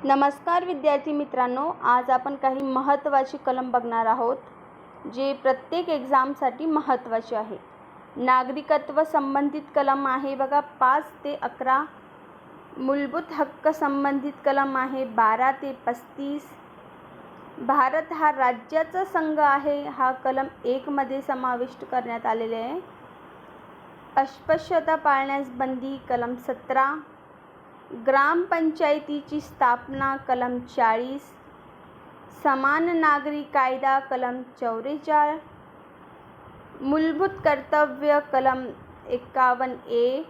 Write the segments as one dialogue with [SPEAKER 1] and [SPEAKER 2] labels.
[SPEAKER 1] नमस्कार विद्यार्थी मित्रांनो, आज आपण काही महत्त्वाची कलम बघणार आहोत जे प्रत्येक एक्झामसाठी महत्त्वाचे आहे. नागरिकत्व संबंधित कलम आहे बघा 5 ते 11. मूलभूत हक्क संबंधित कलम आहे 12 ते 35. भारत हा राज्याचा संघ आहे, हा कलम 1 मध्ये समाविष्ट करण्यात आलेले आहे. अस्पृश्यता पाळण्यास बंदी कलम 17. ग्रामपंचायतीची स्थापना कलम 40. समान नागरी कायदा कलम 44. मूलभूत कर्तव्य कलम 51A.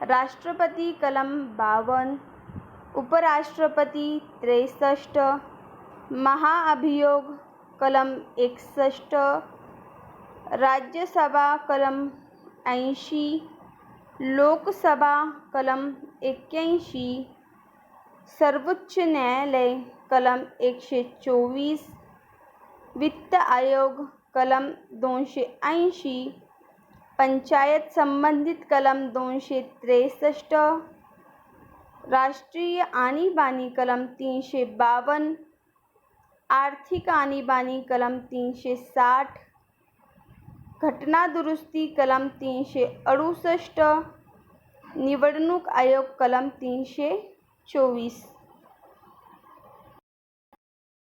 [SPEAKER 1] राष्ट्रपती कलम 52. उपराष्ट्रपती 63. महाअभियोग कलम 61. राज्यसभा कलम 80. लोकसभा कलम 81. सर्वोच्च न्यायालय कलम 124. वित्त आयोग कलम 280. पंचायत संबंधित कलम 263. राष्ट्रीय आणीबाणी कलम 352. आर्थिक आणीबाणी कलम 360. घटना दुरुस्ती कलम 368. निवडणूक आयोग कलम 324.